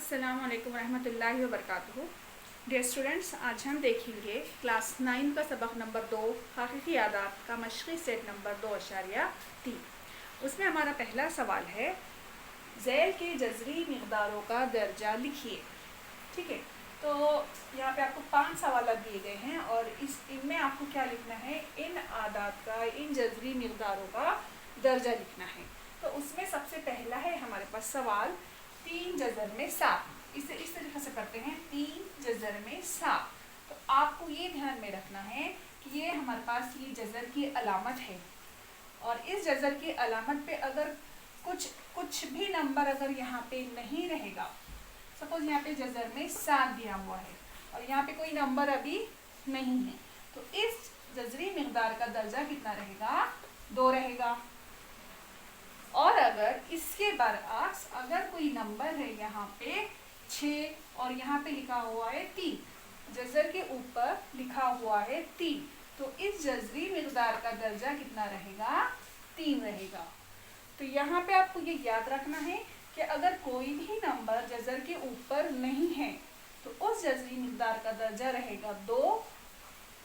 अस्सलाम वालेकुम रहमतुल्लाहि व बरकातुहू। डियर स्टूडेंट्स, आज हम देखेंगे क्लास 9 का सबक नंबर 2 हकीकी आदात का मशक़ी सेट नंबर 2.3। उसमें हमारा पहला सवाल है, ज़ैल के जज़री मिक़दारों का दर्जा लिखिए। ठीक है, तो यहाँ पे आपको 5 सवाल दिए गए हैं और इनमें आपको क्या लिखना है, इन आदात का, इन जज़री मिक़दारों का दर्जा लिखना है। तो उसमें सबसे पहला है हमारे पास सवाल 3 जज़र में 7। इसे इस तरीके से करते हैं, 3 जज़र में 7। तो आपको ये ध्यान में रखना है कि ये हमारे पास ये जज़र की अलामत है और इस जज़र की अलामत पे अगर कुछ भी नंबर अगर यहाँ पे नहीं रहेगा, सपोज यहाँ पे जज़र में 7 दिया हुआ है और यहाँ पे कोई नंबर अभी नहीं है, तो इस जज़री मिक़दार का दर्जा कितना रहेगा? 2 रहेगा। और अगर इसके बरअक्स अगर कोई नंबर है यहाँ पे 6 और यहाँ पे लिखा हुआ है 3, जज़र के ऊपर लिखा हुआ है 3, तो इस जज़री मिक़दार का दर्जा कितना रहेगा? 3 रहेगा। तो यहाँ पे आपको ये याद रखना है कि अगर कोई भी नंबर जज़र के ऊपर नहीं है तो उस जज़री मिक़दार का दर्जा रहेगा 2,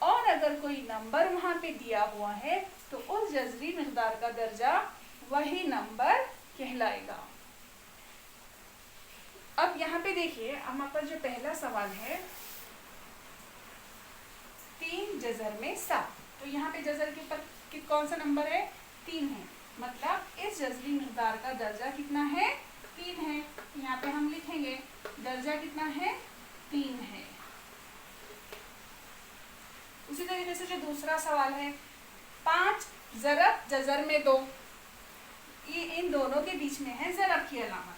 और अगर कोई नंबर वहाँ पे दिया हुआ है तो उस जज़री मिक़दार का दर्जा वही नंबर कहलाएगा। अब यहाँ पे देखिए, हमारे पास जो पहला सवाल है 3 जज़र में 7, तो यहाँ पे जज़र के ऊपर कौन सा नंबर है? 3 है, मतलब इस जज़री मिक़दार का दर्जा कितना है? 3 है। यहाँ पे हम लिखेंगे दर्जा कितना है? 3 है। उसी तरीके से जो दूसरा सवाल है 5 ज़रब जज़र में 2, ये इन दोनों के बीच में है ज़रब की अलामत,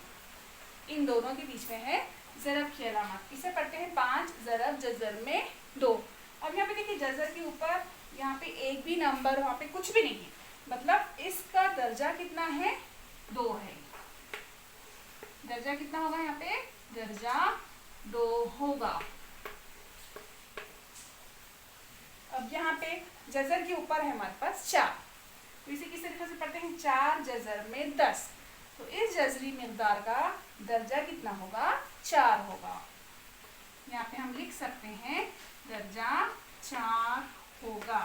इन दोनों के बीच में है ज़रब की अलामत। इसे पढ़ते हैं 5 ज़रब जज़र में 2। अब यहाँ पे देखिए जज़र के ऊपर यहाँ पे एक भी नंबर, वहाँ पे कुछ भी नहीं है, मतलब इसका दर्जा कितना है? 2 है। दर्जा कितना होगा? यहाँ पे दर्जा 2 होगा। अब यहाँ पे जज़र के ऊपर है हमारे पास 4, तो इसे किस तरीके से पढ़ते हैं? 4 जज़र में 10, तो इस जज़री मिक़दार का दर्जा कितना होगा? 4 होगा। यहाँ पे हम लिख सकते हैं दर्जा 4 होगा।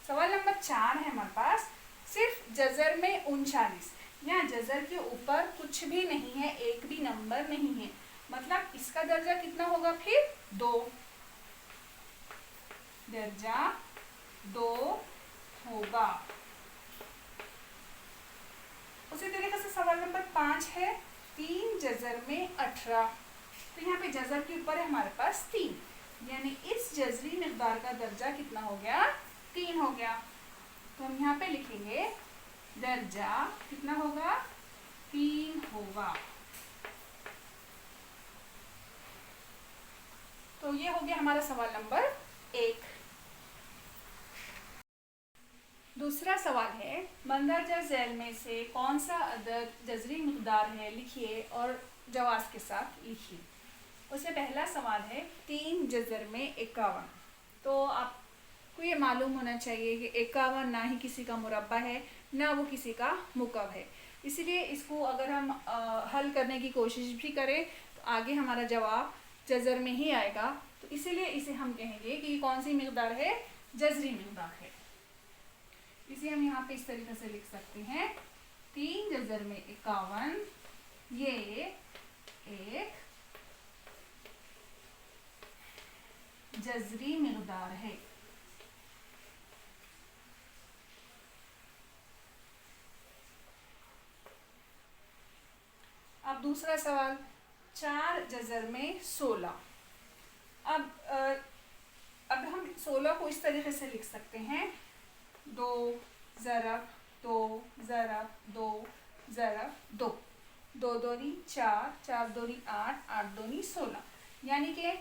सवाल नंबर 4 है हमारे पास, सिर्फ जज़र में 39, यहाँ जज़र के ऊपर कुछ भी नहीं है, एक भी नंबर नहीं है, मतलब इसका दर्जा कितना होगा? फिर 2, दर्जा 2 होगा। उसी तरीके से सवाल नंबर 5 है 3 जज़र में 18, तो यहाँ पे जज़र के ऊपर है हमारे पास 3, यानी इस जज़री मिक़दार का दर्जा कितना हो गया? 3 हो गया। तो हम यहाँ पे लिखेंगे दर्जा कितना होगा? 3 होगा। तो ये हो गया हमारा सवाल नंबर 1। दूसरा सवाल है, मंदरजा ज़ैल में से कौन सा अदद जज़री मिक़दार है? लिखिए और जवाब के साथ लिखिए। उससे पहला सवाल है 3 जज़र में 51, तो आपको ये मालूम होना चाहिए कि 51 ना ही किसी का मुरब्बा है, ना वो किसी का मुकअब है, इसीलिए इसको अगर हम हल करने की कोशिश भी करें तो आगे हमारा जवाब जज़र में ही आएगा, तो इसीलिए इसे हम कहेंगे कि कौन सी मिक़दार है? जज़री मिक़दार है। इसे हम यहाँ पे इस तरीके से लिख सकते हैं 3 जज़र में 51, ये एक जज़री मिक़दार है। अब दूसरा सवाल 4 जज़र में 16। अब हम 16 को इस तरीके से लिख सकते हैं 2 ज़रब 2 ज़रब 2 ज़रब 2, 2 दूनी 4, 4 दूनी 8, 8 दूनी 16, यानी कि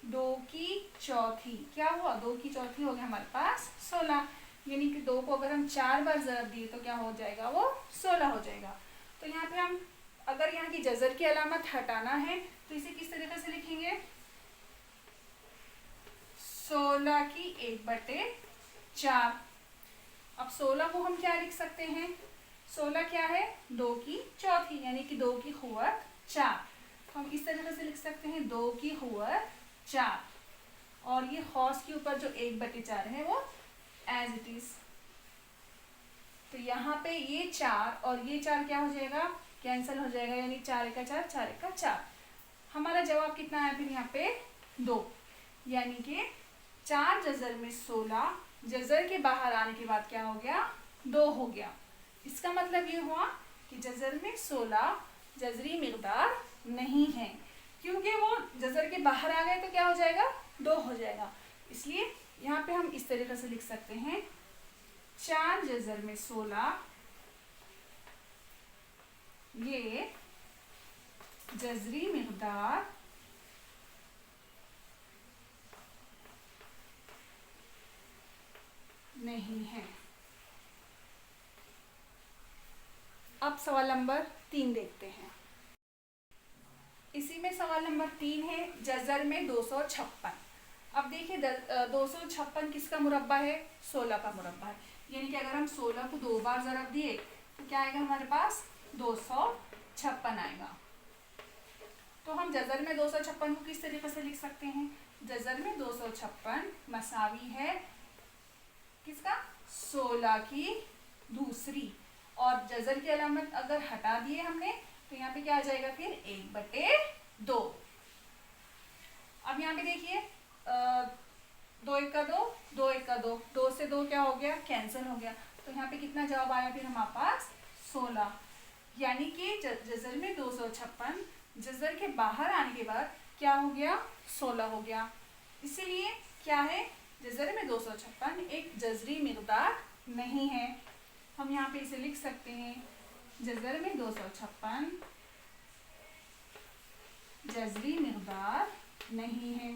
2 की चौथी क्या हुआ? 2 की चौथी हो गया हमारे पास 16, यानी कि 2 को अगर हम 4 बार ज़रब दिए तो क्या हो जाएगा? वो 16 हो जाएगा। तो यहाँ पे हम अगर यहाँ की जज़र की अलामत हटाना है तो इसे किस तरीके से लिखेंगे? 16 की 1/4। अब 16 को हम क्या लिख सकते हैं? 16 क्या है, 2 की चौथी, यानी कि 2 की क़ुव्वत 4। तो हम इस तरीके से लिख सकते हैं 2 की क़ुव्वत 4, और ये खौस के ऊपर जो 1/4 है वो एज इट इज। तो यहाँ पे ये 4 और ये 4 क्या हो जाएगा, कैंसिल हो जाएगा, यानी 4 का 4, 4 का 4। हमारा जवाब कितना आया फिर यहाँ पे 2, यानी कि 4 जज़र में 16, जज़र के बाहर आने के बाद क्या हो गया, 2 हो गया। इसका मतलब ये हुआ कि जज़र में 16 जज़री मिक़दार नहीं है, क्योंकि वो जज़र के बाहर आ गए तो क्या हो जाएगा, 2 हो जाएगा। इसलिए यहाँ पे हम इस तरीके से लिख सकते हैं 4 जज़र में 16 ये जज़री मिक़दार नहीं है। अब सवाल नंबर 3 देखते हैं। इसी में सवाल नंबर 3 है जज़र में 256। अब देखिए 256 किसका मुरब्बा है, 16 का मुरब्बा है, यानी कि अगर हम 16 को 2 बार ज़रब दिए तो क्या आएगा हमारे पास, 256 आएगा। तो हम जज़र में 256 को किस तरीके से लिख सकते हैं, जज़र में 256 मसावी है किसका, 16 की दूसरी, और जज़र की अलामत अगर हटा दिए हमने तो यहाँ पे क्या आ जाएगा फिर 1/2। अब यहाँ पे देखिए 2 1 का 2, 2 1 का 2, 2 से 2 क्या हो गया, कैंसिल हो गया। तो यहाँ पे कितना जवाब आया फिर हमारे पास 16, यानी कि जज़र में 256 जज़र के बाहर आने के बाद क्या हो गया, 16 हो गया। इसीलिए क्या है, जज़र में 256 एक जज़री मिक़दार नहीं है। हम यहाँ पे इसे लिख सकते हैं जज़र में 256 जज़री मिक़दार नहीं है।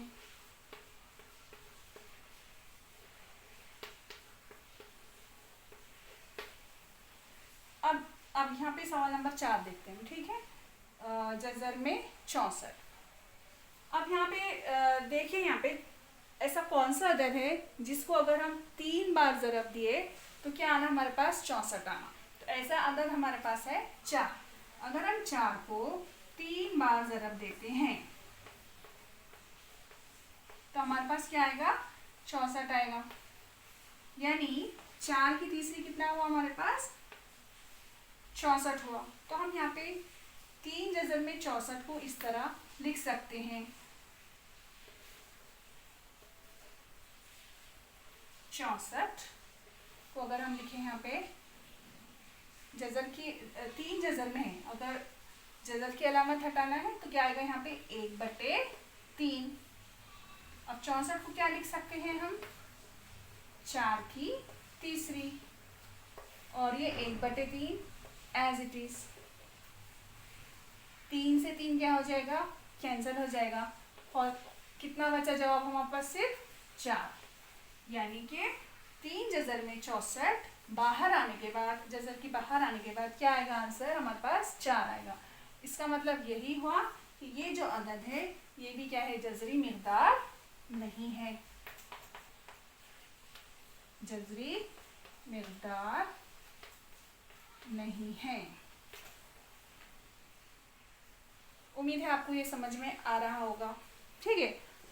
अब यहाँ पे सवाल नंबर 4 देखते हैं, ठीक है, जज़र में 64। अब यहाँ पे देखिए, यहाँ पे ऐसा कौन सा अदद है जिसको अगर हम 3 बार ज़रब दिए तो क्या आना हमारे पास, 64 आना। तो ऐसा अदद हमारे पास है 4। अगर हम 4 को 3 बार ज़रब देते हैं तो हमारे पास क्या आएगा, 64 आएगा, यानी 4 की तीसरी कितना हुआ हमारे पास, 64 हुआ। तो हम यहाँ पे 3 जज़र में 64 को इस तरह लिख सकते हैं, 64 को अगर हम लिखें यहाँ पे जज़र की 3 जज़र में है, अगर जज़र की अलामत हटाना है तो क्या आएगा यहाँ पे 1/3। अब 64 को क्या लिख सकते हैं हम, 4 की तीसरी, और ये 1/3 एज इट इज। 3 से 3 क्या हो जाएगा, कैंसिल हो जाएगा, और कितना बचा जवाब हमारे पास, सिर्फ 4, यानी कि 3 जज़र में 64 बाहर आने के बाद, जज़र की बाहर आने के बाद क्या आएगा आंसर हमारे पास, 4 आएगा। इसका मतलब यही हुआ कि ये जो अदद है ये भी क्या है, जज़री मिक़दार नहीं है, जज़री मिक़दार नहीं है। उम्मीद है आपको ये समझ में आ रहा होगा, ठीक है।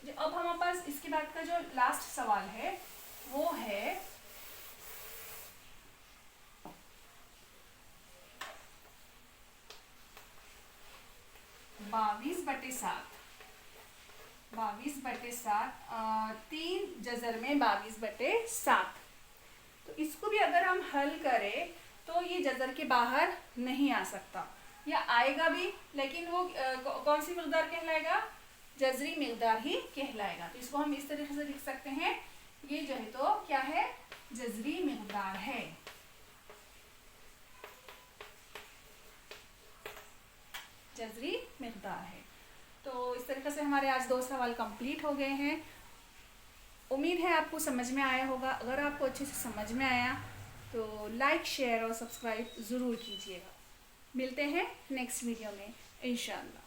अब हमारे पास इसके बाद का जो लास्ट सवाल है वो है 22/7। 22/7 3 जज़र में 22/7। तो इसको भी अगर हम हल करें तो ये जज़र के बाहर नहीं आ सकता, या आएगा भी लेकिन वो कौन सी मिक़दार कहलाएगा, जज़री मिक़दार ही कहलाएगा। तो इसको हम इस तरीके से लिख सकते हैं, ये जो है तो क्या है, जज़री मिक़दार है। जज़री मिक़दार है। तो इस तरीके से हमारे आज 2 सवाल कंप्लीट हो गए हैं। उम्मीद है आपको समझ में आया होगा। अगर आपको अच्छे से समझ में आया तो लाइक, शेयर और सब्सक्राइब ज़रूर कीजिएगा। मिलते हैं नेक्स्ट वीडियो में इंशाअल्लाह।